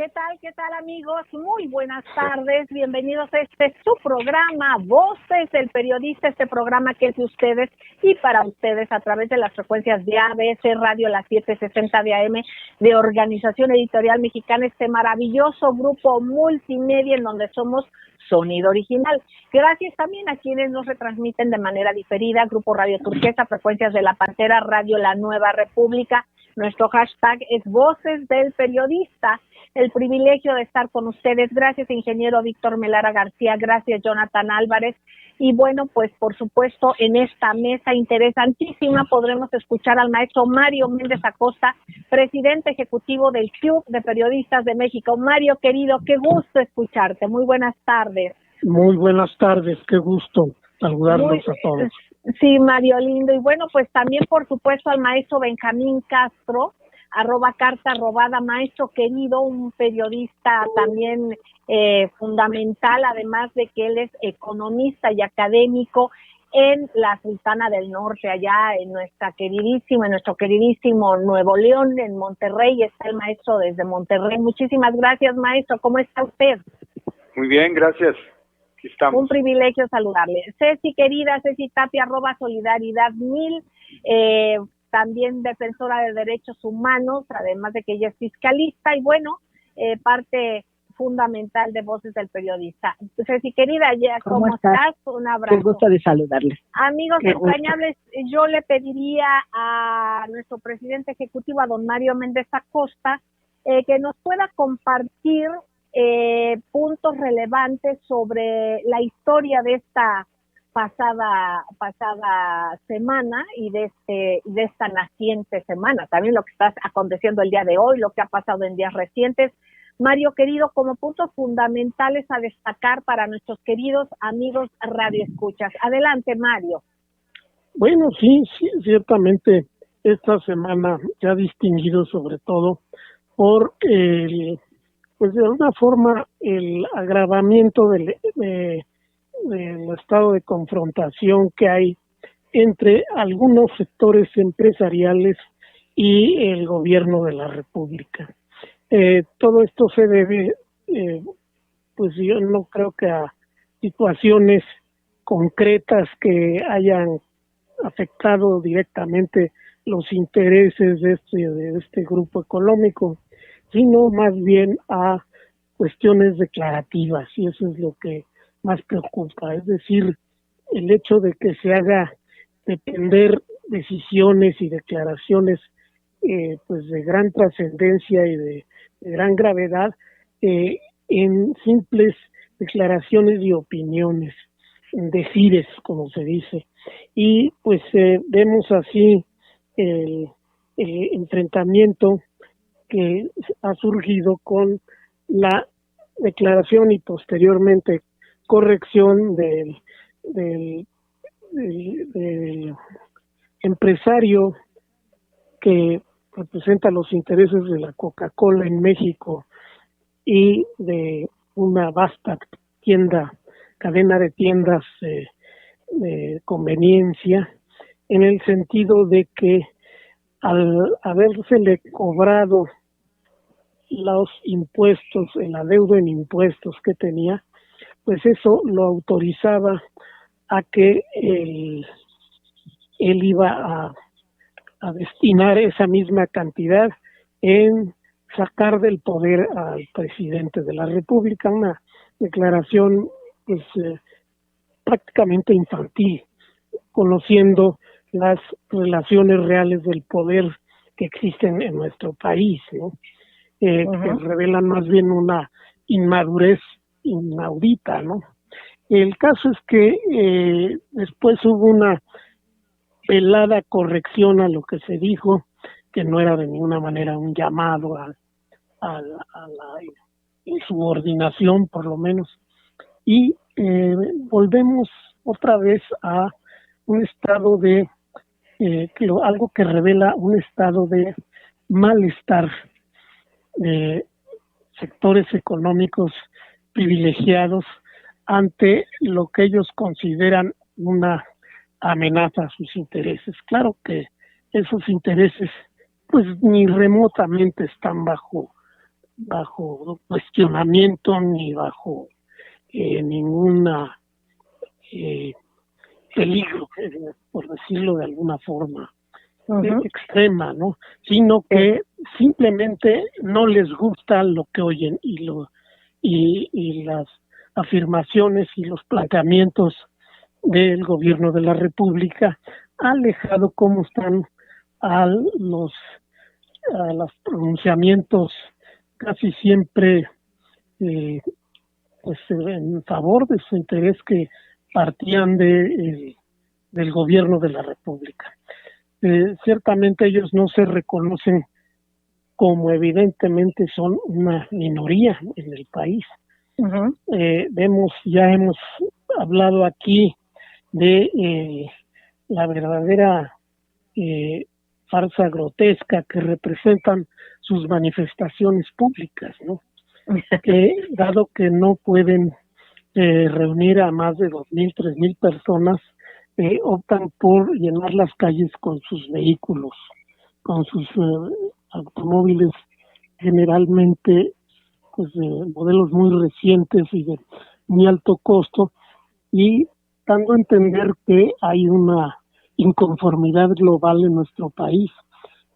¿Qué tal amigos? Muy buenas tardes, bienvenidos a su programa Voces del Periodista, este programa que es de ustedes y para ustedes a través de las frecuencias de ABC Radio, la 760 de AM, de Organización Editorial Mexicana, este maravilloso grupo multimedia en donde somos sonido original. Gracias también a quienes nos retransmiten de manera diferida, Grupo Radio Turquesa, Frecuencias de la Pantera, Radio La Nueva República. Nuestro hashtag es Voces del Periodista. El privilegio de estar con ustedes. Gracias, ingeniero Víctor Melara García. Gracias, Jonathan Álvarez. Y bueno, pues por supuesto, en esta mesa interesantísima podremos escuchar al maestro Mario Méndez Acosta, presidente ejecutivo del Club de Periodistas de México. Mario, querido, qué gusto escucharte. Muy buenas tardes. Muy buenas tardes, qué gusto saludarlos a todos. Sí, Mario, lindo. Y bueno, pues también, por supuesto, al maestro Benjamín Castro, @carta robada, maestro querido, un periodista también fundamental, además de que él es economista y académico en la Sultana del Norte, allá en nuestro queridísimo Nuevo León, en Monterrey. Está el maestro desde Monterrey. Muchísimas gracias, maestro. ¿Cómo está usted? Muy bien, gracias. Aquí estamos. Un privilegio saludarle. Ceci, querida, Ceci Tapia, @solidaridad1000, también defensora de derechos humanos, además de que ella es fiscalista y bueno, parte fundamental de Voces del Periodista. Ceci, querida, ¿cómo estás? Un abrazo. Qué gusto de saludarles. Amigos extrañables, yo le pediría a nuestro presidente ejecutivo, a don Mario Méndez Acosta, que nos pueda compartir puntos relevantes sobre la historia de esta pasada semana y de esta naciente semana, también lo que está aconteciendo el día de hoy, lo que ha pasado en días recientes. Mario, querido, como puntos fundamentales a destacar para nuestros queridos amigos radioescuchas. Adelante, Mario. Bueno, sí, ciertamente esta semana se ha distinguido sobre todo por pues de alguna forma el agravamiento del estado de confrontación que hay entre algunos sectores empresariales y el gobierno de la República. Todo esto se debe, pues yo no creo que a situaciones concretas que hayan afectado directamente los intereses de este grupo económico, sino más bien a cuestiones declarativas, y eso es lo que más preocupa, es decir, el hecho de que se haga depender decisiones y declaraciones pues de gran trascendencia y de gran gravedad en simples declaraciones y opiniones, en decires, como se dice, y pues vemos así el enfrentamiento que ha surgido con la declaración y posteriormente corrección del empresario que representa los intereses de la Coca-Cola en México y de una vasta cadena de tiendas de conveniencia, en el sentido de que al habérsele cobrado los impuestos, el adeudo en impuestos que tenía, pues eso lo autorizaba a que él iba a destinar esa misma cantidad en sacar del poder al presidente de la República, una declaración pues prácticamente infantil, conociendo las relaciones reales del poder que existen en nuestro país, ¿no? Que revelan más bien una inmadurez inaudita, ¿no? El caso es que después hubo una velada corrección a lo que se dijo, que no era de ninguna manera un llamado a la insubordinación, por lo menos, y volvemos otra vez a un estado de algo que revela un estado de malestar de sectores económicos privilegiados ante lo que ellos consideran una amenaza a sus intereses. Claro que esos intereses pues ni remotamente están bajo bajo cuestionamiento ni bajo ninguna peligro, por decirlo de alguna forma extrema, ¿no? Sino que simplemente no les gusta lo que oyen y las afirmaciones y los planteamientos del gobierno de la República, alejado como están a los pronunciamientos casi siempre pues en favor de su interés, que partían del gobierno de la República. Ciertamente ellos no se reconocen como evidentemente son una minoría en el país. Ya hemos hablado aquí de la verdadera farsa grotesca que representan sus manifestaciones públicas, ¿no? Que dado que no pueden reunir a más de 2,000, 3,000 personas, optan por llenar las calles con sus vehículos, con sus automóviles, generalmente pues de modelos muy recientes y de muy alto costo, y dando a entender que hay una inconformidad global en nuestro país.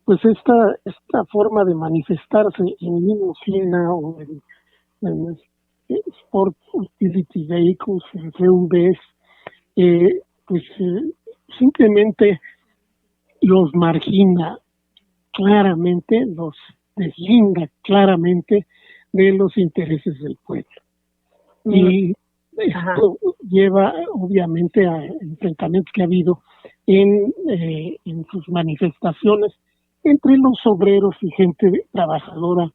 Pues esta forma de manifestarse en limusina o en Sport Utility Vehicles, en CVs, pues simplemente los margina claramente, los deslinda claramente de los intereses del pueblo. Y esto lleva obviamente a enfrentamientos que ha habido en sus manifestaciones entre los obreros y gente trabajadora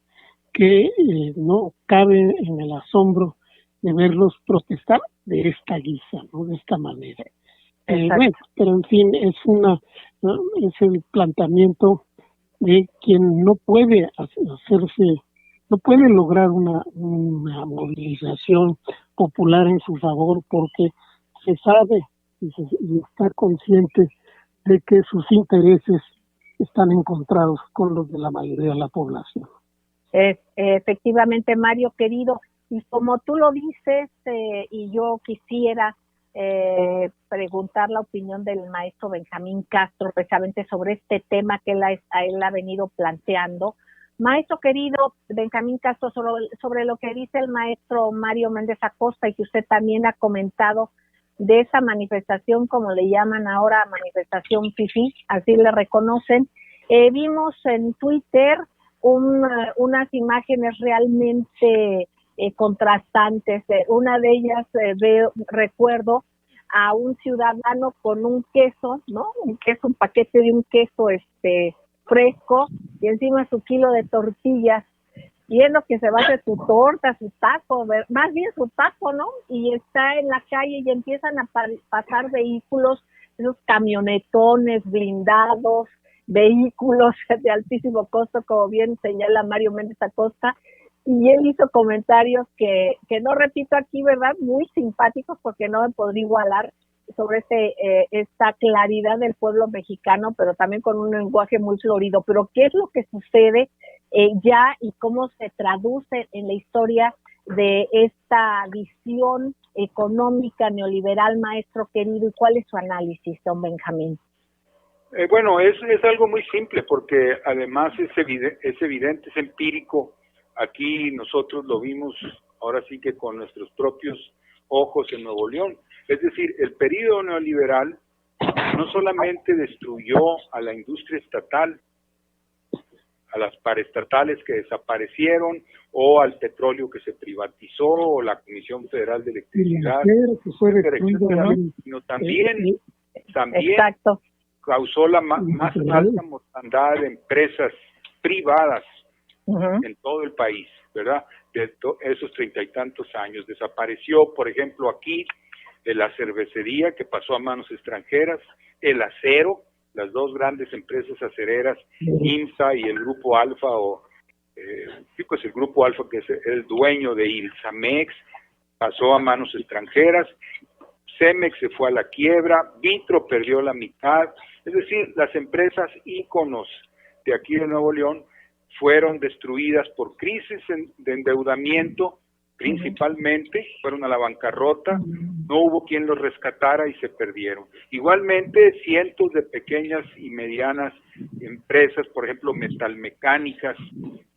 que no cabe en el asombro de verlos protestar de esta guisa, ¿no? De esta manera. Bueno, pero en fin, es el planteamiento de quien no puede no puede lograr una movilización popular en su favor, porque se sabe y está consciente de que sus intereses están encontrados con los de la mayoría de la población. Efectivamente, Mario querido, y como tú lo dices, y yo quisiera preguntar la opinión del maestro Benjamín Castro precisamente sobre este tema que él ha venido planteando. Maestro querido Benjamín Castro, sobre lo que dice el maestro Mario Méndez Acosta y que usted también ha comentado de esa manifestación, como le llaman ahora, manifestación fifí, así le reconocen. Vimos en Twitter unas imágenes realmente contrastantes. Una de ellas recuerdo a un ciudadano con un queso, ¿no? Un paquete de un queso fresco, y encima su kilo de tortillas, y es lo que se va a hacer su torta, su taco, más bien su taco, ¿no? Y está en la calle y empiezan a pasar vehículos, esos camionetones blindados, vehículos de altísimo costo, como bien señala Mario Méndez Acosta, y él hizo comentarios que no repito aquí, ¿verdad? Muy simpáticos, porque no me podría igualar, sobre esta claridad del pueblo mexicano, pero también con un lenguaje muy florido. Pero ¿qué es lo que sucede ya y cómo se traduce en la historia de esta visión económica neoliberal, maestro querido? ¿Y cuál es su análisis, don Benjamín? Bueno, es algo muy simple, porque además es evidente, es empírico. Aquí nosotros lo vimos ahora sí que con nuestros propios ojos en Nuevo León. Es decir, el periodo neoliberal no solamente destruyó a la industria estatal, a las paraestatales que desaparecieron, o al petróleo que se privatizó, o la Comisión Federal de Electricidad, sino también Exacto. causó la más alta mortandad de empresas privadas en todo el país, ¿verdad? De esos 30 y tantos años. Desapareció, por ejemplo, aquí, la cervecería, que pasó a manos extranjeras, el acero, las dos grandes empresas acereras, IMSA y el Grupo Alfa, el Grupo Alfa, que es el dueño de Ilzamex, pasó a manos extranjeras. Cemex se fue a la quiebra, Vitro perdió la mitad. Es decir, las empresas íconos de aquí de Nuevo León fueron destruidas por crisis de endeudamiento, principalmente, fueron a la bancarrota, no hubo quien los rescatara y se perdieron. Igualmente, cientos de pequeñas y medianas empresas, por ejemplo, metalmecánicas,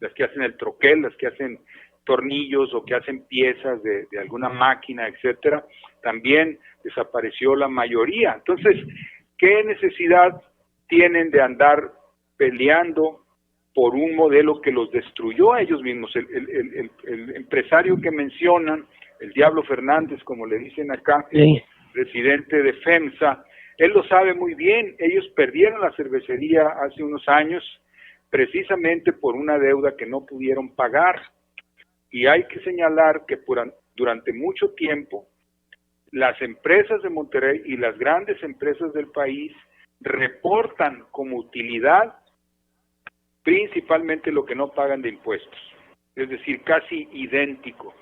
las que hacen el troquel, las que hacen tornillos o que hacen piezas de alguna máquina, etcétera, también desapareció la mayoría. Entonces, ¿qué necesidad tienen de andar peleando por un modelo que los destruyó a ellos mismos? El empresario que mencionan, el Diablo Fernández, como le dicen acá, sí, presidente de FEMSA, él lo sabe muy bien. Ellos perdieron la cervecería hace unos años precisamente por una deuda que no pudieron pagar. Y hay que señalar que durante mucho tiempo las empresas de Monterrey y las grandes empresas del país reportan como utilidad principalmente lo que no pagan de impuestos, es decir, casi idéntico.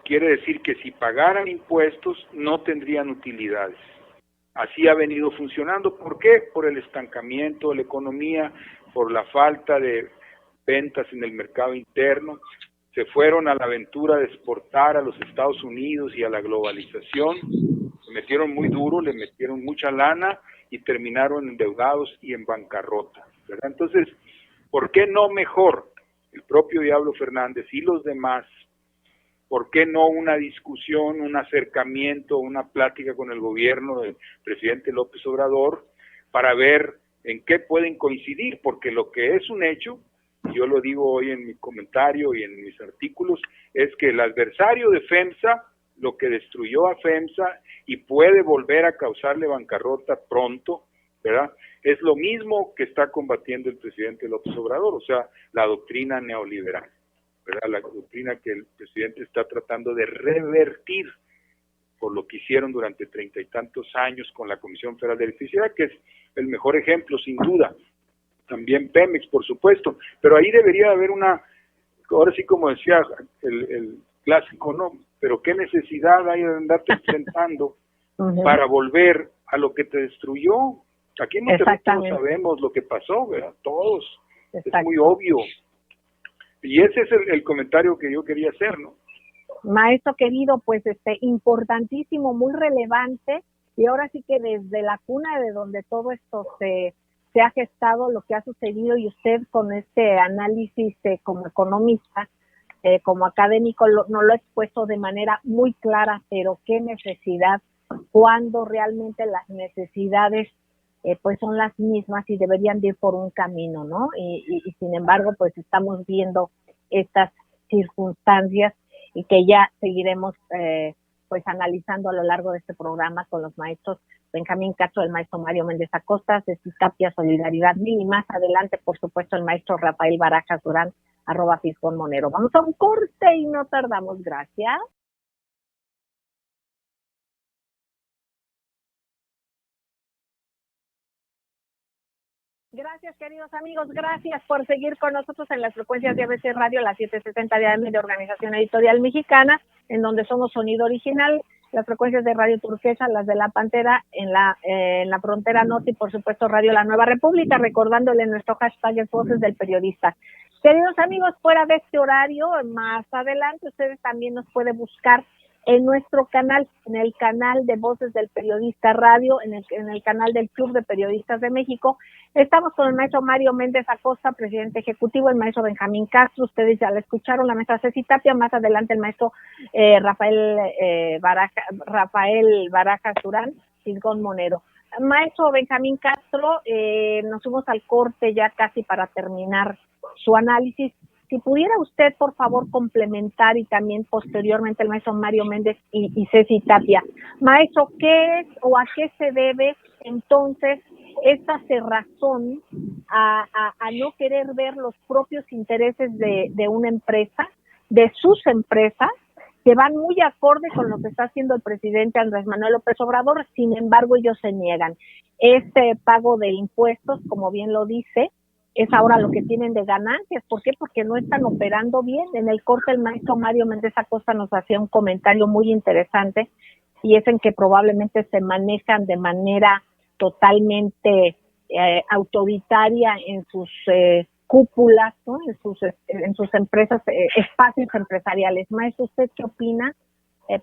Quiere decir que si pagaran impuestos no tendrían utilidades. Así ha venido funcionando. ¿Por qué? Por el estancamiento de la economía, por la falta de ventas en el mercado interno. Se fueron a la aventura de exportar a los Estados Unidos y a la globalización, se metieron muy duro, le metieron mucha lana y terminaron endeudados y en bancarrota, ¿verdad? Entonces, ¿por qué no mejor el propio Diablo Fernández y los demás? ¿Por qué no una discusión, un acercamiento, una plática con el gobierno del presidente López Obrador para ver en qué pueden coincidir? Porque lo que es un hecho, yo lo digo hoy en mi comentario y en mis artículos, es que el adversario de FEMSA, lo que destruyó a FEMSA y puede volver a causarle bancarrota pronto, ¿verdad? Es lo mismo que está combatiendo el presidente López Obrador, o sea, la doctrina neoliberal, ¿verdad? La doctrina que el presidente está tratando de revertir por lo que hicieron durante 30 y tantos años con la Comisión Federal de Electricidad, que es el mejor ejemplo, sin duda. También Pemex, por supuesto, pero ahí debería haber una, ahora sí como decía el clásico, ¿no? Pero qué necesidad hay de andarte enfrentando para volver a lo que te destruyó. Aquí en Monterrey todos sabemos lo que pasó, ¿verdad? Todos. Es muy obvio. Y ese es el comentario que yo quería hacer, ¿no? Maestro querido, pues importantísimo, muy relevante, y ahora sí que desde la cuna de donde todo esto se ha gestado, lo que ha sucedido, y usted con este análisis como economista, como académico, nos lo ha expuesto de manera muy clara, pero qué necesidad, cuando realmente las necesidades pues son las mismas y deberían de ir por un camino, ¿no? Y sin embargo, pues estamos viendo estas circunstancias y que ya seguiremos pues analizando a lo largo de este programa con los maestros Benjamín Castro, el maestro Mario Méndez Acosta, de Citapia Solidaridad Mil, y más adelante, por supuesto, el maestro Rafael Barajas Durán, @Fisgón_Monero. Vamos a un corte y no tardamos. Gracias. Gracias, queridos amigos, gracias por seguir con nosotros en las frecuencias de ABC Radio, las 770 de AM de Organización Editorial Mexicana, en donde somos sonido original, las frecuencias de Radio Turquesa, las de La Pantera, en la frontera norte, y por supuesto Radio La Nueva República, recordándole nuestro hashtag es Voces del Periodista. Queridos amigos, fuera de este horario, más adelante, ustedes también nos pueden buscar en nuestro canal, en el canal de Voces del Periodista Radio, en el canal del Club de Periodistas de México. Estamos con el maestro Mario Méndez Acosta, presidente ejecutivo, el maestro Benjamín Castro, ustedes ya lo escucharon, la maestra Ceci Tapia, más adelante el maestro Rafael Barajas Durán, Fisgón Monero. Maestro Benjamín Castro, nos fuimos al corte ya casi para terminar su análisis. Si pudiera usted, por favor, complementar, y también posteriormente el maestro Mario Méndez y Ceci Tapia. Maestro, ¿qué es o a qué se debe entonces esta cerrazón a no querer ver los propios intereses de una empresa, de sus empresas, que van muy acorde con lo que está haciendo el presidente Andrés Manuel López Obrador? Sin embargo, ellos se niegan. Este pago de impuestos, como bien lo dice, es ahora lo que tienen de ganancias. ¿Por qué? Porque no están operando bien. En el corte el maestro Mario Méndez Acosta nos hacía un comentario muy interesante, y es en que probablemente se manejan de manera totalmente autoritaria en sus cúpulas, ¿no? En sus empresas, espacios empresariales. Maestro, ¿usted qué opina?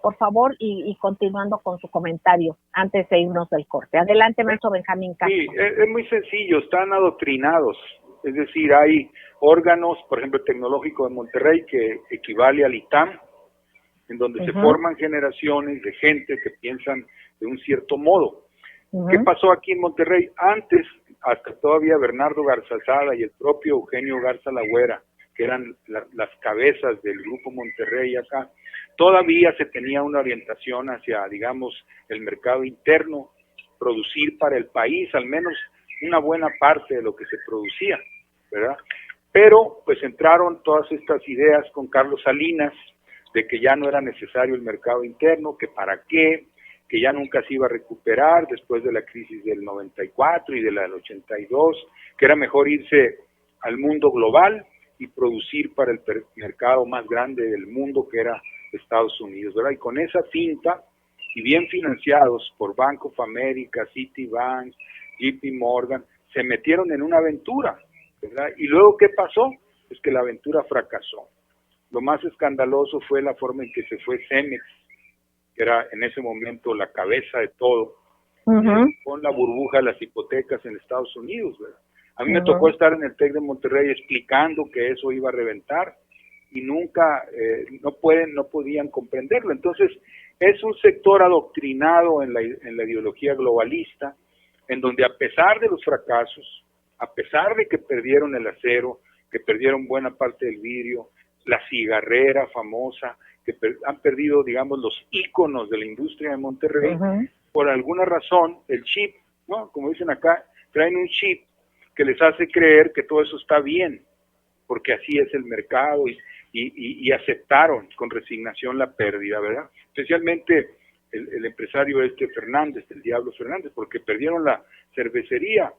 Por favor, y continuando con su comentario antes de irnos del corte. Adelante, maestro Benjamín Castro. Sí, es muy sencillo, están adoctrinados. Es decir, hay órganos, por ejemplo, el Tecnológico de Monterrey, que equivale al ITAM, en donde se forman generaciones de gente que piensan de un cierto modo. ¿Qué pasó aquí en Monterrey? Antes, hasta todavía Bernardo Garzazada y el propio Eugenio Garza Lagüera, que eran las cabezas del Grupo Monterrey acá, todavía se tenía una orientación hacia, digamos, el mercado interno, producir para el país, al menos una buena parte de lo que se producía, ¿verdad? Pero, pues entraron todas estas ideas con Carlos Salinas, de que ya no era necesario el mercado interno, que para qué, que ya nunca se iba a recuperar después de la crisis del 94 y de la del 82, que era mejor irse al mundo global y producir para el mercado más grande del mundo, que era Estados Unidos, ¿verdad? Y con esa finta, y bien financiados por Bank of America, Citibank, JP Morgan, se metieron en una aventura, ¿verdad? Y luego, ¿qué pasó? Es que la aventura fracasó. Lo más escandaloso fue la forma en que se fue Cemex, que era en ese momento la cabeza de todo, con la burbuja de las hipotecas en Estados Unidos, ¿verdad? A mí me tocó estar en el TEC de Monterrey explicando que eso iba a reventar, y nunca, no podían comprenderlo. Entonces, es un sector adoctrinado en la ideología globalista, en donde a pesar de los fracasos, a pesar de que perdieron el acero, que perdieron buena parte del vidrio, la cigarrera famosa, que han perdido, digamos, los íconos de la industria de Monterrey, por alguna razón, el chip, ¿no? Como dicen acá, traen un chip que les hace creer que todo eso está bien, porque así es el mercado, y aceptaron con resignación la pérdida, ¿verdad? Especialmente el empresario Fernández, el Diablo Fernández, porque perdieron la cervecería,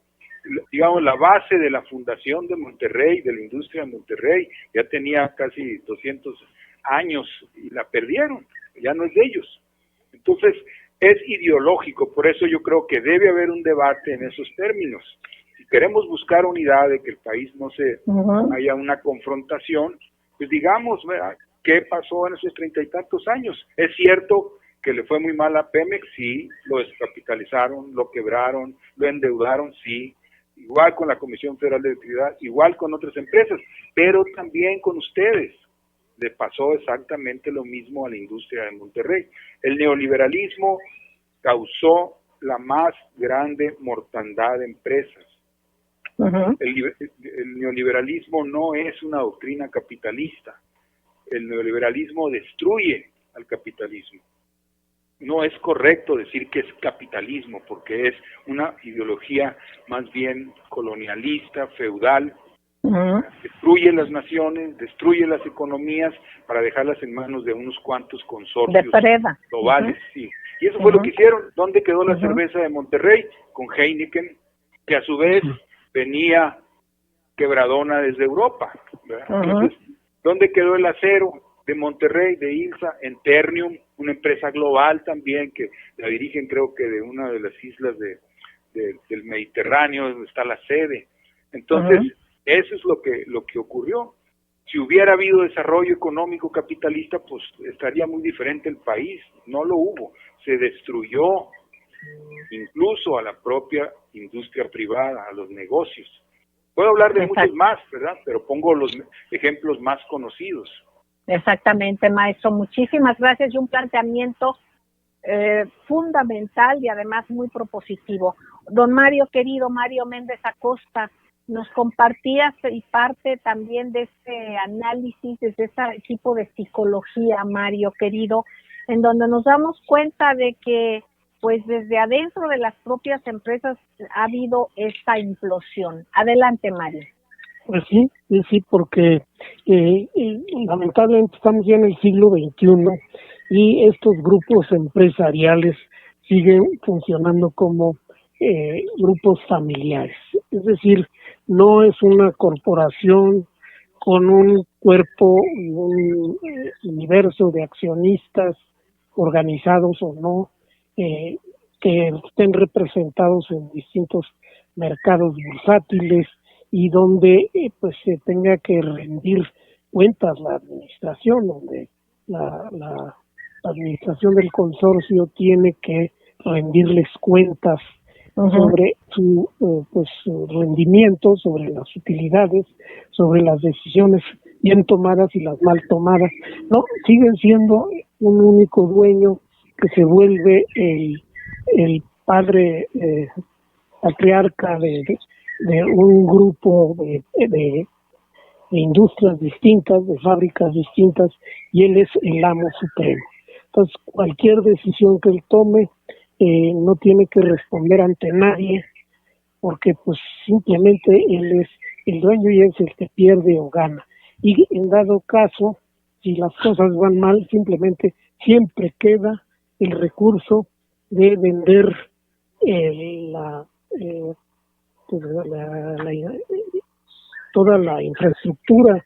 digamos, la base de la fundación de Monterrey, de la industria de Monterrey, ya tenía casi 200 años y la perdieron, ya no es de ellos. Entonces, es ideológico, por eso yo creo que debe haber un debate en esos términos. Si queremos buscar unidad, de que el país no se haya una confrontación, pues digamos, ¿verdad?, ¿qué pasó en esos 30 y tantos años? Es cierto que le fue muy mal a Pemex, sí, lo descapitalizaron, lo quebraron, lo endeudaron, sí, igual con la Comisión Federal de Electricidad, igual con otras empresas, pero también con ustedes. Le pasó exactamente lo mismo a la industria de Monterrey. El neoliberalismo causó la más grande mortandad de empresas. El neoliberalismo no es una doctrina capitalista. El neoliberalismo destruye al capitalismo. No es correcto decir que es capitalismo, porque es una ideología más bien colonialista, feudal. Destruye las naciones, destruye las economías para dejarlas en manos de unos cuantos consorcios globales. Sí. Y eso fue lo que hicieron. ¿Dónde quedó la cerveza de Monterrey? Con Heineken, que a su vez venía quebradona desde Europa, ¿verdad? Entonces, ¿dónde quedó el acero de Monterrey, de ILSA? En Ternium, una empresa global también, que la dirigen, creo que de una de las islas del Mediterráneo, donde está la sede. Entonces, eso es lo que ocurrió. Si hubiera habido desarrollo económico capitalista, pues estaría muy diferente el país. No lo hubo. Se destruyó incluso a la propia industria privada, a los negocios. Puedo hablar de muchos más, ¿verdad? Pero pongo los ejemplos más conocidos. Exactamente, maestro. Muchísimas gracias, y un planteamiento fundamental y además muy propositivo. Don Mario, querido Mario Méndez Acosta, nos compartías y parte también de este análisis, desde ese tipo de psicología, Mario, querido, en donde nos damos cuenta de que pues desde adentro de las propias empresas ha habido esta implosión. Adelante, Mario. Pues sí, porque lamentablemente estamos ya en el siglo XXI y estos grupos empresariales siguen funcionando como grupos familiares. Es decir, no es una corporación con un cuerpo y un universo de accionistas organizados o no, que estén representados en distintos mercados bursátiles y donde pues se tenga que rendir cuentas la administración, donde la administración del consorcio tiene que rendirles cuentas sobre su rendimiento, sobre las utilidades, sobre las decisiones bien tomadas y las mal tomadas. No, siguen siendo un único dueño que se vuelve el padre patriarca de un grupo de industrias distintas, de fábricas distintas, y él es el amo supremo. Entonces, cualquier decisión que él tome no tiene que responder ante nadie, porque pues simplemente él es el dueño y es el que pierde o gana. Y en dado caso, si las cosas van mal, simplemente siempre queda el recurso de vender toda la infraestructura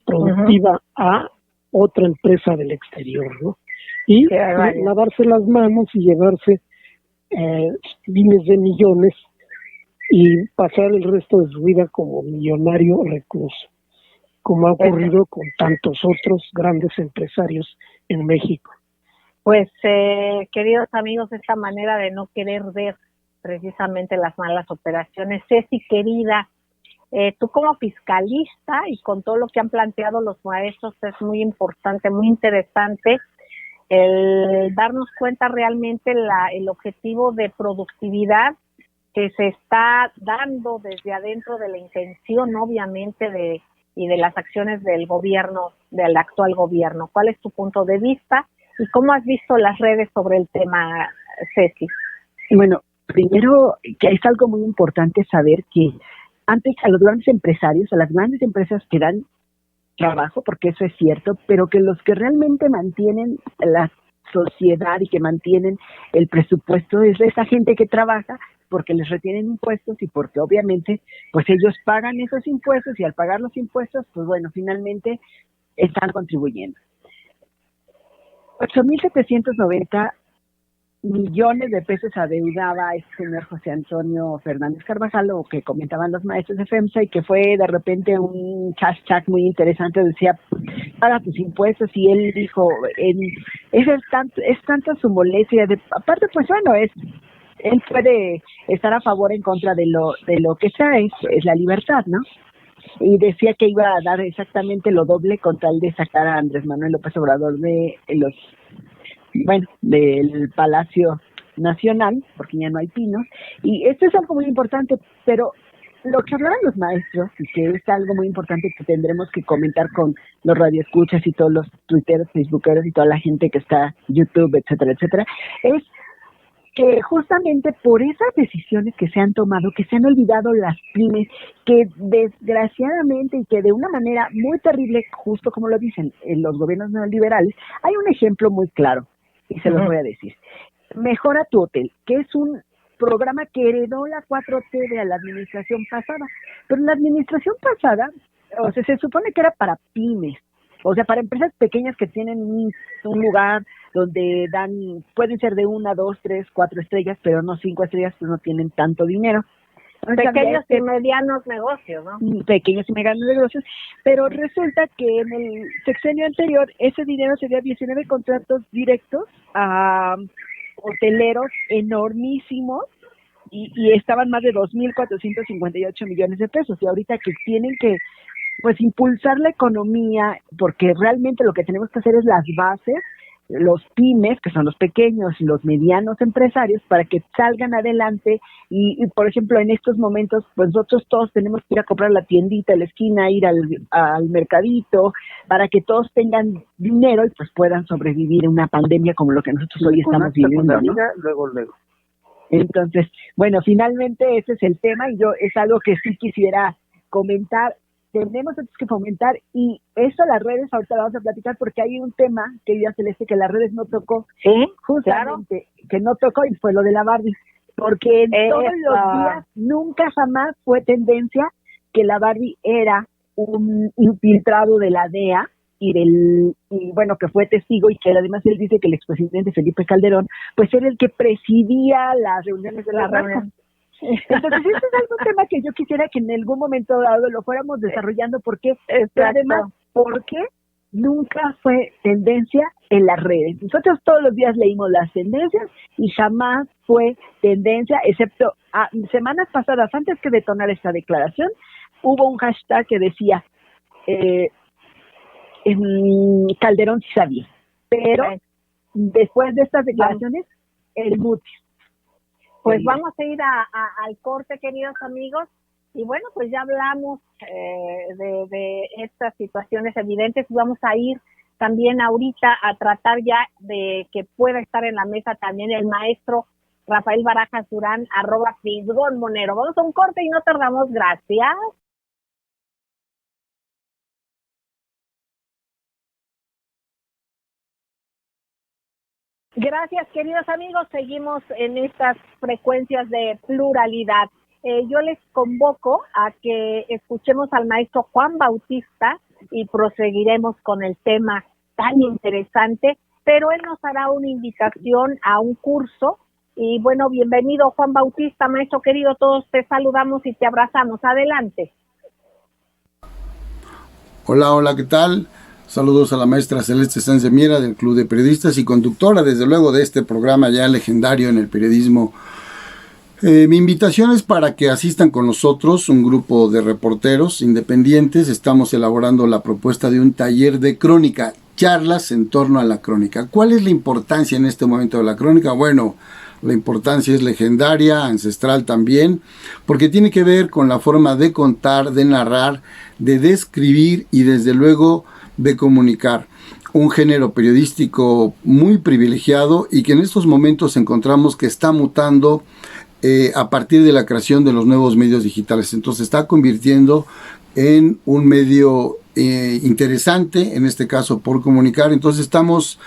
productiva a otra empresa del exterior, ¿no? Y lavarse las manos y llevarse miles de millones y pasar el resto de su vida como millonario recluso, como ha ocurrido con tantos otros grandes empresarios en México. Pues, queridos amigos, esta manera de no querer ver precisamente las malas operaciones. Ceci, querida, tú como fiscalista y con todo lo que han planteado los maestros es muy importante, muy interesante el darnos cuenta realmente el objetivo de productividad que se está dando desde adentro de la intención, obviamente, y de las acciones del gobierno, del actual gobierno. ¿Cuál es tu punto de vista y cómo has visto las redes sobre el tema, Ceci? Bueno, primero, que es algo muy importante saber que antes a los grandes empresarios, a las grandes empresas que dan trabajo, porque eso es cierto, pero que los que realmente mantienen la sociedad y que mantienen el presupuesto es esa gente que trabaja, porque les retienen impuestos y porque obviamente pues ellos pagan esos impuestos y al pagar los impuestos, pues bueno, finalmente están contribuyendo. 8,790 millones de pesos adeudaba este señor José Antonio Fernández Carvajal, lo que comentaban los maestros de FEMSA, y que fue de repente un hashtag muy interesante, decía, paga tus impuestos, y él dijo, es tanto su molestia, aparte pues bueno, él puede estar a favor o en contra de lo que sea, es la libertad, ¿no? Y decía que iba a dar exactamente lo doble con tal de sacar a Andrés Manuel López Obrador del Palacio Nacional, porque ya no hay pinos, y esto es algo muy importante, pero lo que hablaban los maestros, y que es algo muy importante que tendremos que comentar con los radioescuchas y todos los tuiteros, facebookeros y toda la gente que está YouTube, etcétera, etcétera, es que justamente por esas decisiones que se han tomado, que se han olvidado las pymes, que desgraciadamente y que de una manera muy terrible, justo como lo dicen los gobiernos neoliberales, hay un ejemplo muy claro, y se los voy a decir. Mejora tu Hotel, que es un programa que heredó la 4T de la administración pasada, pero la administración pasada, o sea, se supone que era para pymes, o sea, para empresas pequeñas que tienen un lugar donde pueden ser de 1, 2, 3, 4 estrellas, pero no 5 estrellas, pues no tienen tanto dinero. Pequeños y medianos negocios, ¿no? Pequeños y medianos negocios, pero resulta que en el sexenio anterior ese dinero se dio a 19 contratos directos a hoteleros enormísimos y estaban más de 2,458 millones de pesos, y ahorita que tienen que pues impulsar la economía, porque realmente lo que tenemos que hacer es las bases, los pymes, que son los pequeños y los medianos empresarios, para que salgan adelante y por ejemplo, en estos momentos, pues nosotros todos tenemos que ir a comprar la tiendita a la esquina, ir al mercadito, para que todos tengan dinero y pues puedan sobrevivir en una pandemia como lo que nosotros hoy estamos viviendo, ¿no? Luego. Entonces, bueno, finalmente ese es el tema y yo es algo que sí quisiera comentar. Tenemos que fomentar, y eso las redes ahorita la vamos a platicar porque hay un tema, querida Celeste, que las redes no tocó, justamente, claro, que no tocó, y fue lo de la Barbie, porque en todos los días nunca jamás fue tendencia que la Barbie era un infiltrado de la DEA y bueno, que fue testigo, y que además él dice que el expresidente Felipe Calderón pues era el que presidía las reuniones de la reunión. Entonces, ese es algún tema que yo quisiera que en algún momento dado lo fuéramos desarrollando, porque, pero además, porque nunca fue tendencia en las redes. Nosotros todos los días leímos las tendencias y jamás fue tendencia, excepto semanas pasadas, antes que detonar esta declaración, hubo un hashtag que decía Calderón sí sabía, pero después de estas declaraciones, el mutis. Pues vamos a ir al corte, queridos amigos, y bueno, pues ya hablamos de estas situaciones evidentes y vamos a ir también ahorita a tratar ya de que pueda estar en la mesa también el maestro Rafael Barajas Durán, @Fisgón_Monero. Vamos a un corte y no tardamos, gracias. Gracias, queridos amigos. Seguimos en estas frecuencias de pluralidad. Yo les convoco a que escuchemos al maestro Juan Bautista y proseguiremos con el tema tan interesante, pero él nos hará una invitación a un curso. Y bueno, bienvenido Juan Bautista, maestro querido, todos te saludamos y te abrazamos. Adelante. Hola, ¿qué tal? Saludos a la maestra Celeste Sánchez Miera del Club de Periodistas y conductora, desde luego, de este programa ya legendario en el periodismo. Mi invitación es para que asistan con nosotros un grupo de reporteros independientes. Estamos elaborando la propuesta de un taller de crónica, charlas en torno a la crónica. ¿Cuál es la importancia en este momento de la crónica? Bueno, la importancia es legendaria, ancestral también, porque tiene que ver con la forma de contar, de narrar, de describir y desde luego de comunicar. Un género periodístico muy privilegiado y que en estos momentos encontramos que está mutando a partir de la creación de los nuevos medios digitales. Entonces se está convirtiendo en un medio interesante, en este caso por comunicar. Entonces estamos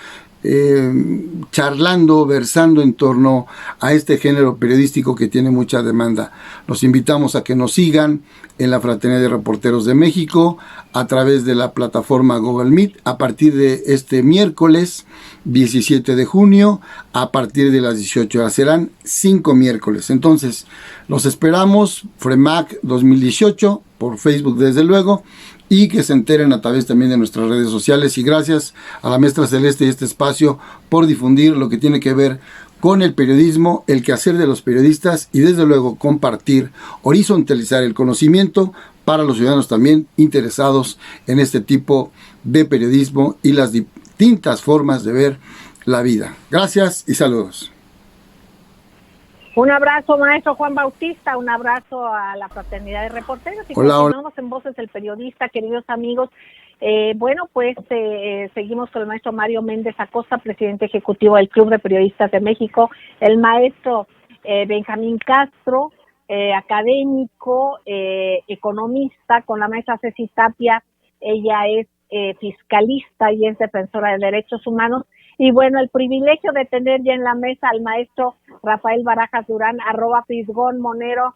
charlando, versando en torno a este género periodístico que tiene mucha demanda. Los invitamos a que nos sigan en la Fraternidad de Reporteros de México a través de la plataforma Google Meet a partir de este miércoles 17 de junio a partir de las 18 horas. Serán 5 miércoles. Entonces, los esperamos, FREMAC 2018, por Facebook desde luego, y que se enteren a través también de nuestras redes sociales. Y gracias a la maestra Celeste y este espacio por difundir lo que tiene que ver con el periodismo, el quehacer de los periodistas y desde luego compartir, horizontalizar el conocimiento para los ciudadanos también interesados en este tipo de periodismo y las distintas formas de ver la vida. Gracias y saludos. Un abrazo, maestro Juan Bautista, un abrazo a la Fraternidad de Reporteros y continuamos en Voces del Periodista, queridos amigos. Seguimos con el maestro Mario Méndez Acosta, presidente ejecutivo del Club de Periodistas de México, el maestro Benjamín Castro, académico, economista, con la maestra Ceci Tapia, ella es fiscalista y es defensora de derechos humanos. Y bueno, el privilegio de tener ya en la mesa al maestro Rafael Barajas Durán, @Fisgón_Monero,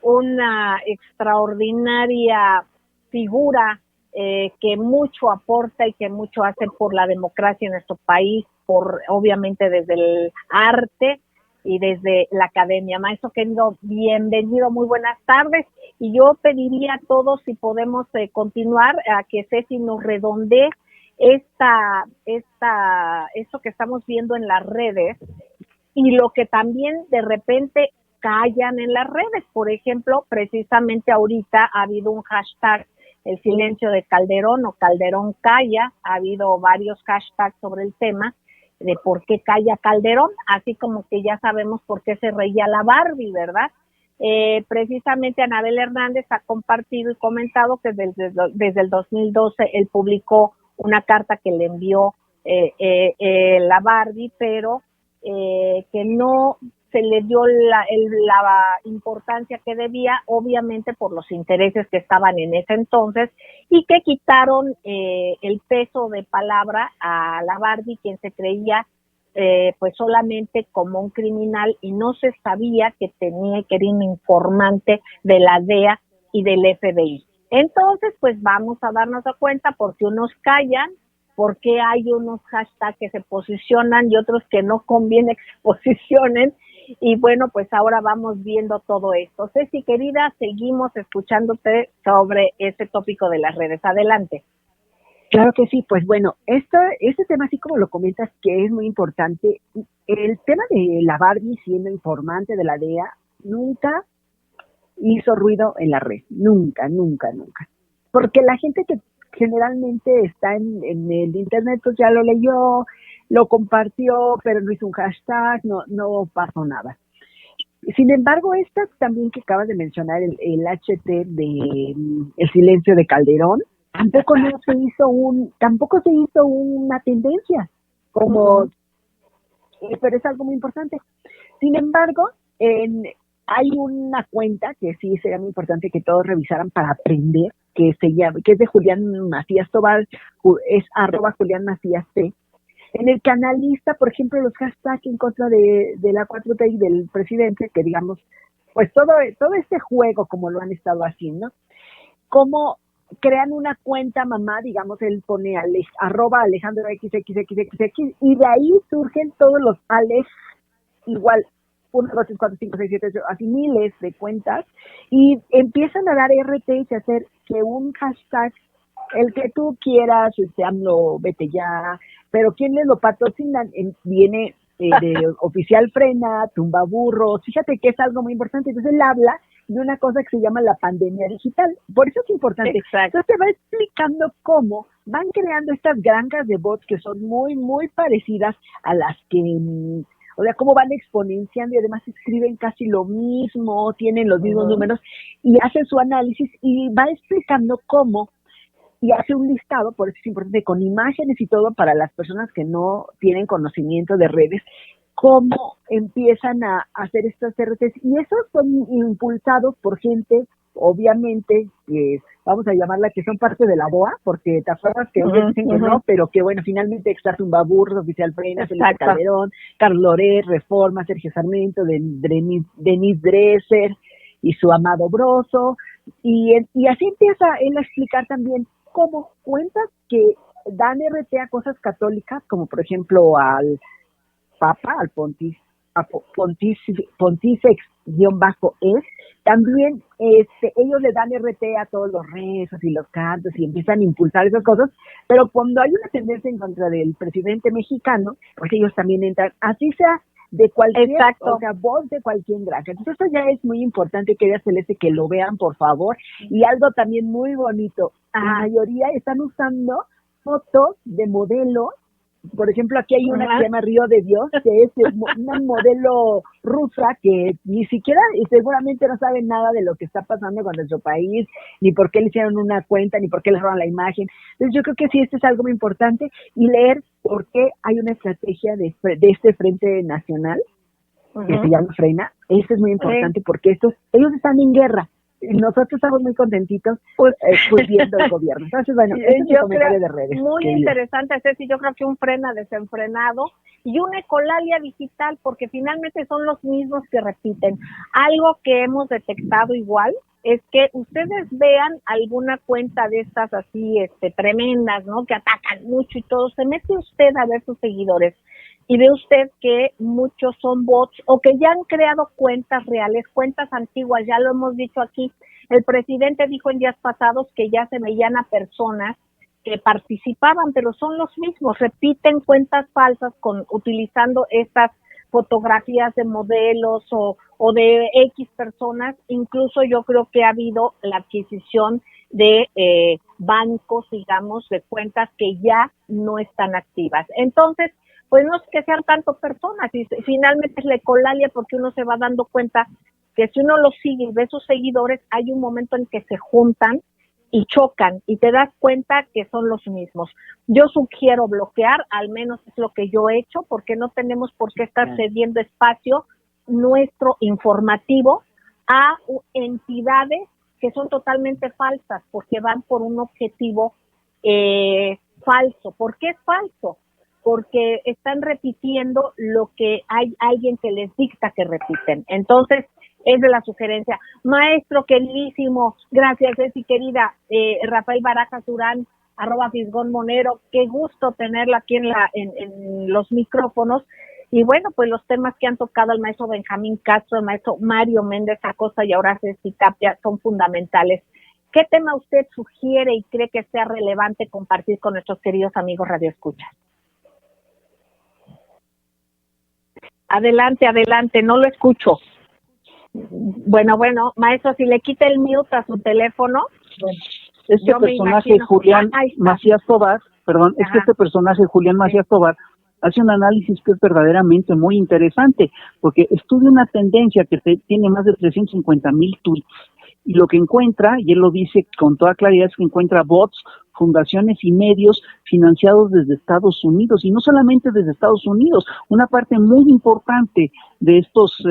una extraordinaria figura que mucho aporta y que mucho hace por la democracia en nuestro país, obviamente desde el arte y desde la academia. Maestro querido, bienvenido, muy buenas tardes. Y yo pediría a todos si podemos continuar, a que Ceci nos redondee esto que estamos viendo en las redes y lo que también de repente callan en las redes. Por ejemplo, precisamente ahorita ha habido un hashtag, el silencio de Calderón o Calderón calla. Ha habido varios hashtags sobre el tema de por qué calla Calderón, así como que ya sabemos por qué se reía la Barbie, ¿verdad? Precisamente Anabel Hernández ha compartido y comentado que desde el 2012 él publicó una carta que le envió la Barbie, pero que no se le dio la importancia que debía, obviamente por los intereses que estaban en ese entonces, y que quitaron el peso de palabra a la Barbie, quien se creía pues solamente como un criminal y no se sabía que era un informante de la DEA y del FBI. Entonces, pues vamos a darnos cuenta por qué unos callan, por qué hay unos hashtags que se posicionan y otros que no conviene que se posicionen. Y bueno, pues ahora vamos viendo todo esto. Ceci, querida, seguimos escuchándote sobre este tópico de las redes. Adelante. Claro que sí, pues bueno, este tema, así como lo comentas, que es muy importante, el tema de la Barbie siendo informante de la DEA nunca hizo ruido en la red, nunca. Porque la gente que generalmente está en el internet, pues ya lo leyó, lo compartió, pero no hizo un hashtag, no pasó nada. Sin embargo, esta también que acabas de mencionar, el HT de el silencio de Calderón, tampoco se hizo una tendencia, como, pero es algo muy importante. Sin embargo, hay una cuenta que sí sería muy importante que todos revisaran para aprender, que es de Julián Macías Tobar, es @JuliánMacíasT, en el que analiza, por ejemplo, los hashtags en contra de la 4T y del presidente, que digamos, pues todo este juego como lo han estado haciendo, cómo crean una cuenta mamá, digamos, él pone @AlejandroXXXX, y de ahí surgen todos los Alex, igual, 1, 2, 3, 4, 5, 6, 7, 8, así miles de cuentas, y empiezan a dar RT y hacer que un hashtag, el que tú quieras, AMLO, vete ya, pero ¿quién les lo patrocinan? Viene de Oficial Frena, Tumba Burros, fíjate que es algo muy importante. Entonces él habla de una cosa que se llama la pandemia digital, por eso es importante. Exacto. Entonces te va explicando cómo van creando estas granjas de bots que son muy, muy parecidas a las que, o sea, cómo van exponenciando y además escriben casi lo mismo, tienen los mismos números y hacen su análisis y va explicando cómo, y hace un listado, por eso es importante, con imágenes y todo para las personas que no tienen conocimiento de redes, cómo empiezan a hacer estas RTs, y esos son impulsados por gente, obviamente, que vamos a llamarla que son parte de la BOA, porque te acuerdas que ellos dicen que no, pero que bueno, finalmente está Tumba Burros, Oficial Frena, Felipe Calderón, Carlos Loret, Reforma, Sergio Sarmiento, Denise Dresser y su amado Broso, y así empieza él a explicar también cómo cuentas que dan RT a cosas católicas, como por ejemplo al Papa, al Pontifex-es, también ellos le dan RT a todos los rezos y los cantos y empiezan a impulsar esas cosas, pero cuando hay una tendencia en contra del presidente mexicano, pues ellos también entran, así sea de cualquier, o sea, voz de cualquier granja. Entonces esto ya es muy importante, querida Celeste, que lo vean, por favor. Y algo también muy bonito, la mayoría están usando fotos de modelos. Por ejemplo, aquí hay una que se llama Río de Dios, que es una modelo rusa que ni siquiera y seguramente no sabe nada de lo que está pasando con nuestro país, ni por qué le hicieron una cuenta, ni por qué le roban la imagen. Entonces yo creo que sí, esto es algo muy importante, y leer por qué hay una estrategia de este Frente Nacional que se llama Frena. Esto es muy importante porque ellos están en guerra. Nosotros estamos muy contentitos pues viendo el gobierno. Entonces, bueno, este es mi comentario de redes. Muy interesante, Ceci. Yo creo que un frena desenfrenado y una ecolalia digital, porque finalmente son los mismos que repiten. Algo que hemos detectado igual es que ustedes vean alguna cuenta de estas así tremendas, ¿no? Que atacan mucho y todo. Se mete usted a ver sus seguidores y ve usted que muchos son bots o que ya han creado cuentas reales, cuentas antiguas. Ya lo hemos dicho aquí. El presidente dijo en días pasados que ya se veían a personas que participaban, pero son los mismos, repiten cuentas falsas utilizando estas fotografías de modelos o de X personas. Incluso yo creo que ha habido la adquisición de bancos, digamos, de cuentas que ya no están activas. Entonces, pues no es que sean tanto personas, y finalmente es la ecolalia, porque uno se va dando cuenta que si uno los sigue y ve sus seguidores, hay un momento en que se juntan y chocan y te das cuenta que son los mismos. Yo sugiero bloquear, al menos es lo que yo he hecho, porque no tenemos por qué estar cediendo espacio nuestro informativo a entidades que son totalmente falsas, porque van por un objetivo falso. ¿Por qué es falso? Porque están repitiendo lo que hay alguien que les dicta que repiten. Entonces, es de la sugerencia. Maestro queridísimo, gracias, Ceci querida, Rafael Barajas Durán, @Fisgón Monero, qué gusto tenerla aquí en los micrófonos. Y bueno, pues los temas que han tocado el maestro Benjamín Castro, el maestro Mario Méndez Acosta y ahora Ceci Tapia son fundamentales. ¿Qué tema usted sugiere y cree que sea relevante compartir con nuestros queridos amigos radioescuchas? Adelante, no lo escucho. Bueno, maestro, si le quita el mute a su teléfono. Bueno, este personaje Julián Macías Tobar, hace un análisis que es verdaderamente muy interesante, porque estudia una tendencia que tiene más de 350,000 tweets, y lo que encuentra, y él lo dice con toda claridad, es que encuentra bots, fundaciones y medios financiados desde Estados Unidos, y no solamente desde Estados Unidos, una parte muy importante de estos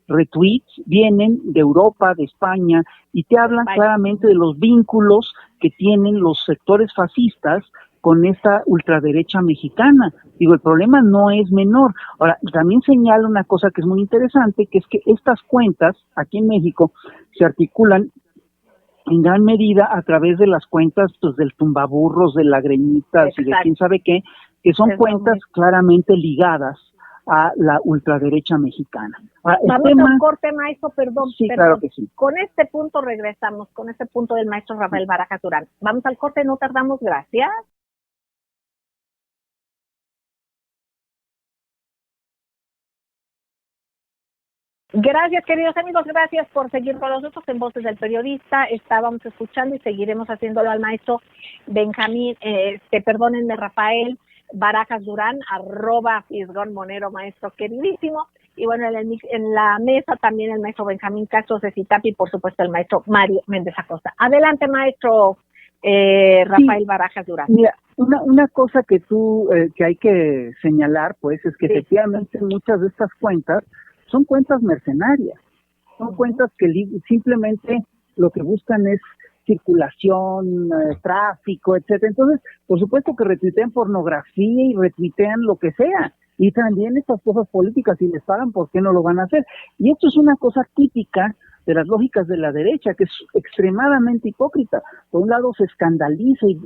retweets vienen de Europa, de España, y te hablan claramente de los vínculos que tienen los sectores fascistas con esta ultraderecha mexicana. Digo, el problema no es menor. Ahora, también señala una cosa que es muy interesante, que es que estas cuentas aquí en México se articulan en gran medida a través de las cuentas pues, del tumbaburros, de la Greñitas y de quién sabe qué, que son cuentas claramente ligadas a la ultraderecha mexicana. Ahora, vamos al corte, maestro, perdón. Claro que sí. Con este punto regresamos, con este punto del maestro Rafael Barajas Durán. Vamos al corte, no tardamos, gracias. Gracias, queridos amigos, gracias por seguir con nosotros en Voces del Periodista. Estábamos escuchando y seguiremos haciéndolo al maestro Benjamín, perdónenme, Rafael Barajas Durán, @Fisgón Monero, maestro queridísimo. Y bueno, en la mesa también el maestro Benjamín Castro, Ceci Tapia y por supuesto el maestro Mario Méndez Acosta. Adelante, maestro Rafael Barajas Durán. Mira, una cosa que que hay que señalar, pues, es que efectivamente muchas de estas cuentas son cuentas mercenarias, son cuentas que simplemente lo que buscan es circulación, tráfico, etcétera. Entonces, por supuesto que retuitean pornografía y retuitean lo que sea, y también estas cosas políticas, si les pagan, ¿por qué no lo van a hacer? Y esto es una cosa típica de las lógicas de la derecha, que es extremadamente hipócrita. Por un lado se escandaliza y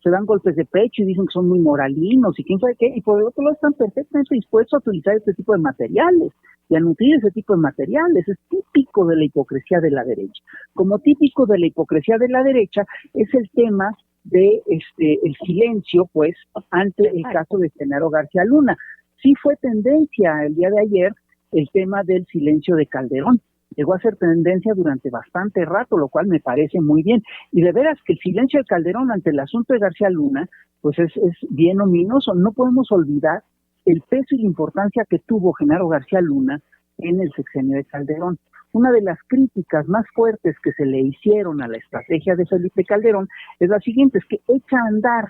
se dan golpes de pecho y dicen que son muy moralinos y quién sabe qué, y por el otro lado están perfectamente dispuestos a utilizar este tipo de materiales y a nutrir ese tipo de materiales. Es típico de la hipocresía de la derecha. Como típico de la hipocresía de la derecha es el tema de el silencio, pues, ante el caso de Genaro García Luna. Sí fue tendencia el día de ayer el tema del silencio de Calderón. Llegó a ser tendencia durante bastante rato, lo cual me parece muy bien. Y de veras que el silencio de Calderón ante el asunto de García Luna, pues es bien ominoso. No podemos olvidar el peso y la importancia que tuvo Genaro García Luna en el sexenio de Calderón. Una de las críticas más fuertes que se le hicieron a la estrategia de Felipe Calderón es la siguiente, es que echa a andar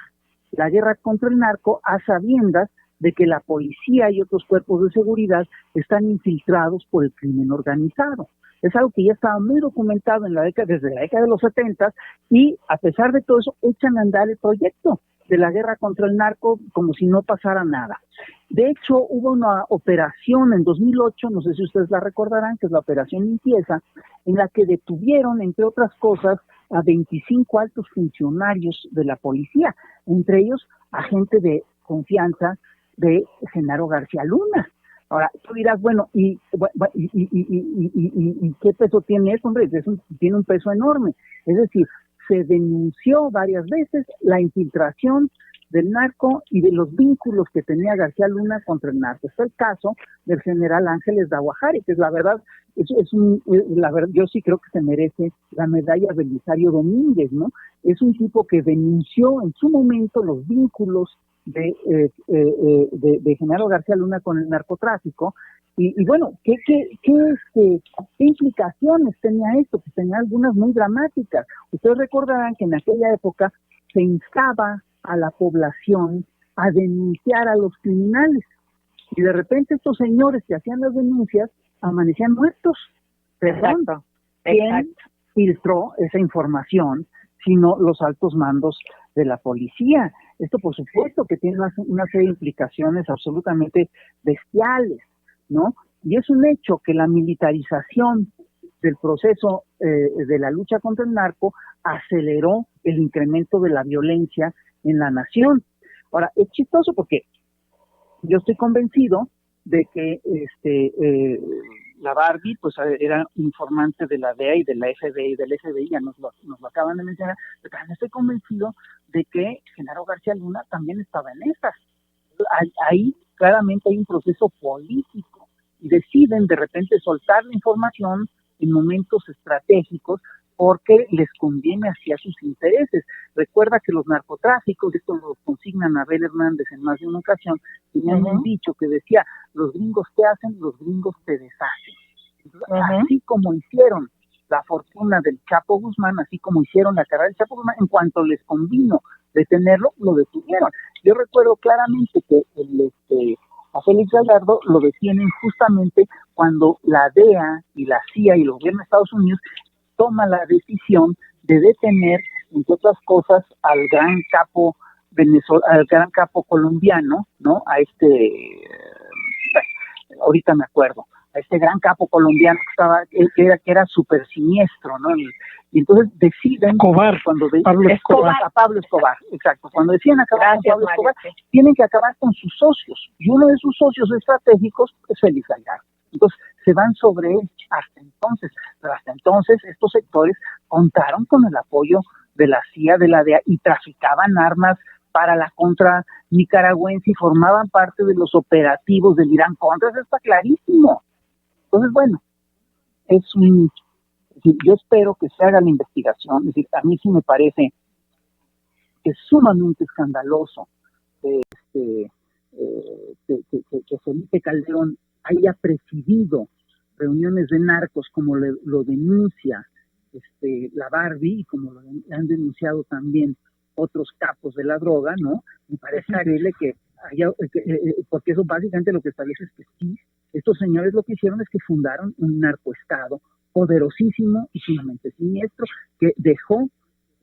la guerra contra el narco a sabiendas de que la policía y otros cuerpos de seguridad están infiltrados por el crimen organizado. Es algo que ya estaba muy documentado desde la década de los 70, y a pesar de todo eso echan a andar el proyecto de la guerra contra el narco como si no pasara nada. De hecho, hubo una operación en 2008, no sé si ustedes la recordarán, que es la Operación Limpieza, en la que detuvieron, entre otras cosas, a 25 altos funcionarios de la policía, entre ellos agente de confianza de Genaro García Luna. Ahora, tú dirás, bueno, ¿y qué peso tiene eso? Hombre, tiene un peso enorme. Es decir, se denunció varias veces la infiltración del narco y de los vínculos que tenía García Luna contra el narco. Está el caso del general Ángeles Daguajari, que es la verdad, yo sí creo que se merece la medalla Belisario Domínguez, ¿no? Es un tipo que denunció en su momento los vínculos de Genaro García Luna con el narcotráfico, y bueno, ¿qué implicaciones tenía esto? Pues tenía algunas muy dramáticas. Ustedes recordarán que en aquella época se instaba a la población a denunciar a los criminales, y de repente estos señores que hacían las denuncias amanecían muertos. Perdón, ¿quién filtró esa información sino los altos mandos de la policía? Esto, por supuesto, que tiene una serie de implicaciones absolutamente bestiales, ¿no? Y es un hecho que la militarización del proceso de la lucha contra el narco aceleró el incremento de la violencia en la nación. Ahora, es chistoso porque yo estoy convencido de que la Barbie pues era informante de la DEA y de la FBI, del FBI, ya nos lo acaban de mencionar, pero también estoy convencido de que Genaro García Luna también estaba en esas. Ahí claramente hay un proceso político y deciden de repente soltar la información en momentos estratégicos porque les conviene hacia sus intereses. Recuerda que los narcotráficos, esto lo consignan a Abel Hernández en más de una ocasión, tenían un dicho que decía, los gringos te hacen, los gringos te deshacen. Entonces, así como hicieron la fortuna del Chapo Guzmán, así como hicieron la carrera del Chapo Guzmán, en cuanto les convino detenerlo, lo detuvieron. Yo recuerdo claramente que a Félix Gallardo lo detienen justamente cuando la DEA y la CIA y el gobierno de Estados Unidos toma la decisión de detener, entre otras cosas, al gran capo colombiano, ¿no? Ahorita me acuerdo, a este gran capo colombiano que era súper siniestro, ¿no? Y entonces deciden Pablo Escobar, exacto. Cuando deciden acabar con Pablo Escobar, tienen que acabar con sus socios, y uno de sus socios estratégicos es Félix Gallardo. Entonces se van sobre él pero hasta entonces estos sectores contaron con el apoyo de la CIA, de la DEA, y traficaban armas para la contra nicaragüense y formaban parte de los operativos del Irán contra, eso está clarísimo. Entonces, bueno, yo espero que se haga la investigación. Es decir, a mí sí me parece que es sumamente escandaloso que Felipe Calderón haya presidido reuniones de narcos como lo denuncia la Barbie y como lo han denunciado también otros capos de la droga, ¿no? Me parece increíble que haya, porque eso básicamente lo que establece es que sí, estos señores lo que hicieron es que fundaron un narcoestado poderosísimo y sumamente siniestro que dejó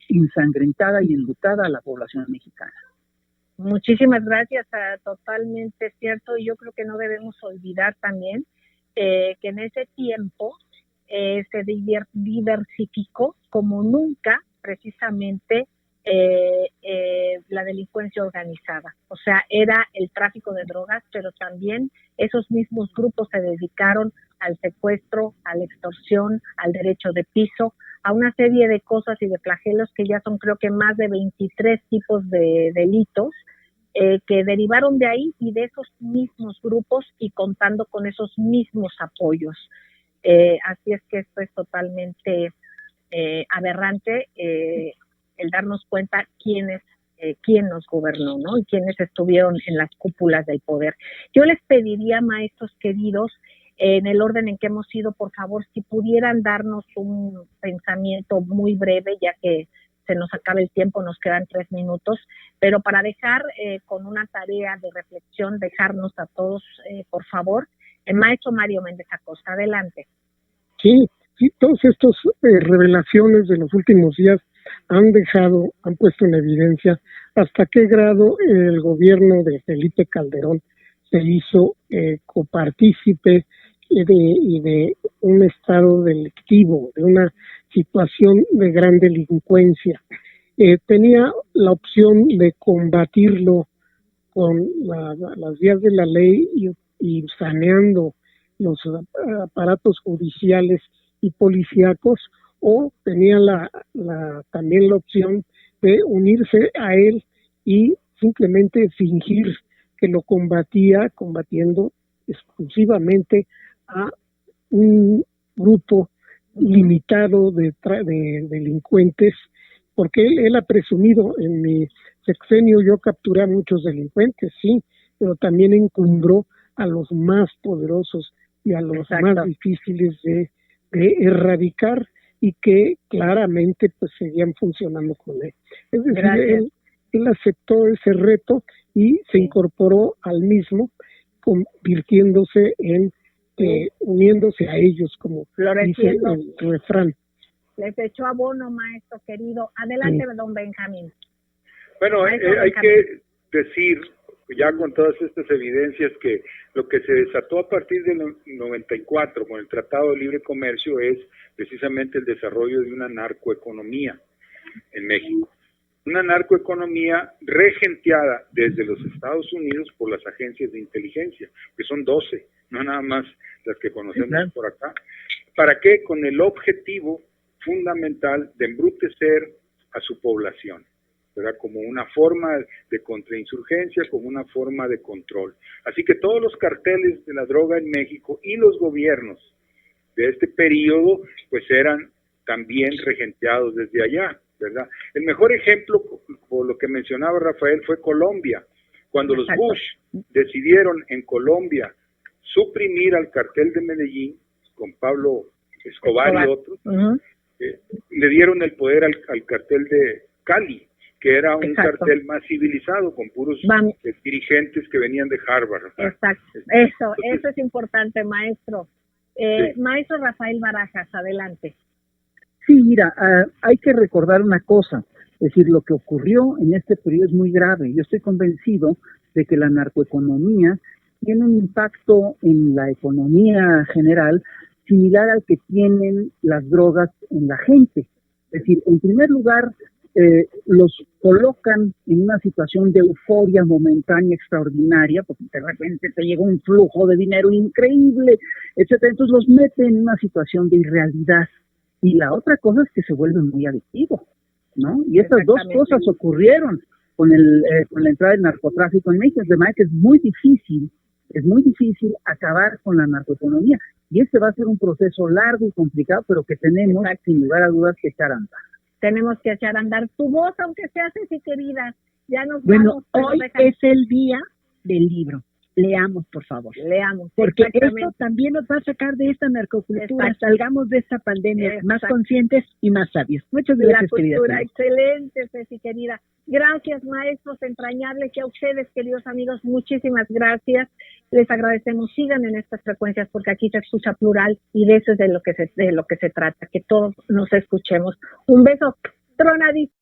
ensangrentada y enlutada a la población mexicana. Muchísimas gracias, totalmente cierto, y yo creo que no debemos olvidar también que en ese tiempo se diversificó como nunca precisamente la delincuencia organizada. O sea, era el tráfico de drogas, pero también esos mismos grupos se dedicaron al secuestro, a la extorsión, al derecho de piso, a una serie de cosas y de flagelos que ya son creo que más de 23 tipos de delitos que derivaron de ahí y de esos mismos grupos y contando con esos mismos apoyos. Así es que esto es totalmente aberrante, el darnos cuenta quién nos gobernó, ¿no? Y quiénes estuvieron en las cúpulas del poder. Yo les pediría, maestros queridos, en el orden en que hemos ido, por favor, si pudieran darnos un pensamiento muy breve, ya que se nos acaba el tiempo, nos quedan 3 minutos, pero para dejar con una tarea de reflexión, dejarnos a todos, por favor, el maestro Mario Méndez Acosta, adelante. Sí, todas estas revelaciones de los últimos días han puesto en evidencia hasta qué grado el gobierno de Felipe Calderón se hizo copartícipe de un estado delictivo, de una situación de gran delincuencia. Tenía la opción de combatirlo con las vías de la ley y saneando los aparatos judiciales y policíacos, o tenía también la opción de unirse a él y simplemente fingir que lo combatiendo exclusivamente a un grupo limitado de delincuentes, porque él ha presumido: en mi sexenio yo capturé a muchos delincuentes, sí, pero también encumbró a los más poderosos y a los más difíciles de erradicar, y que claramente pues seguían funcionando con él. Es decir, él aceptó ese reto y se incorporó al mismo, convirtiéndose en uniéndose a ellos, como dice el refrán. Les echó abono, maestro querido. Adelante, don Benjamín. Bueno, hay que decir, ya con todas estas evidencias, que lo que se desató a partir del 94 con el Tratado de Libre Comercio es precisamente el desarrollo de una narcoeconomía en México. una narcoeconomía regenteada desde los Estados Unidos por las agencias de inteligencia, que son 12, no nada más las que conocemos por acá. ¿Para qué? Con el objetivo fundamental de embrutecer a su población, ¿verdad? Como una forma de contrainsurgencia, como una forma de control. Así que todos los carteles de la droga en México y los gobiernos de este periodo, pues eran también regenteados desde allá, ¿verdad? El mejor ejemplo, por lo que mencionaba Rafael, fue Colombia. Cuando los Bush decidieron en Colombia suprimir al cartel de Medellín, con Pablo Escobar y otros, le dieron el poder al cartel de Cali, que era un cartel más civilizado, con puros dirigentes que venían de Harvard. Exacto, eso es importante, maestro. Maestro Rafael Barajas, adelante. Sí, mira, hay que recordar una cosa, es decir, lo que ocurrió en este periodo es muy grave. Yo estoy convencido de que la narcoeconomía tiene un impacto en la economía general similar al que tienen las drogas en la gente. Es decir, en primer lugar, los colocan en una situación de euforia momentánea extraordinaria, porque de repente te llega un flujo de dinero increíble, etcétera. Entonces los meten en una situación de irrealidad. Y la otra cosa es que se vuelven muy adictivos, ¿no? Y estas dos cosas ocurrieron con la entrada del narcotráfico en México, de manera que es muy difícil acabar con la narcoeconomía. Y este va a ser un proceso largo y complicado, pero que tenemos, sin lugar a dudas, que echar a andar. Tenemos que echar a andar. Tu voz, aunque sea Ceci, querida, ya nos vamos. Bueno, hoy es el día del libro. Leamos, por favor. Leamos. Porque esto también nos va a sacar de esta narcocultura. Salgamos de esta pandemia más conscientes y más sabios. Muchas gracias, querida. Excelente, Ceci, querida. Gracias, maestros entrañables, y a ustedes, queridos amigos, muchísimas gracias. Les agradecemos. Sigan en estas frecuencias, porque aquí se escucha plural, y de eso es de lo que se trata, que todos nos escuchemos. Un beso tronadísimo.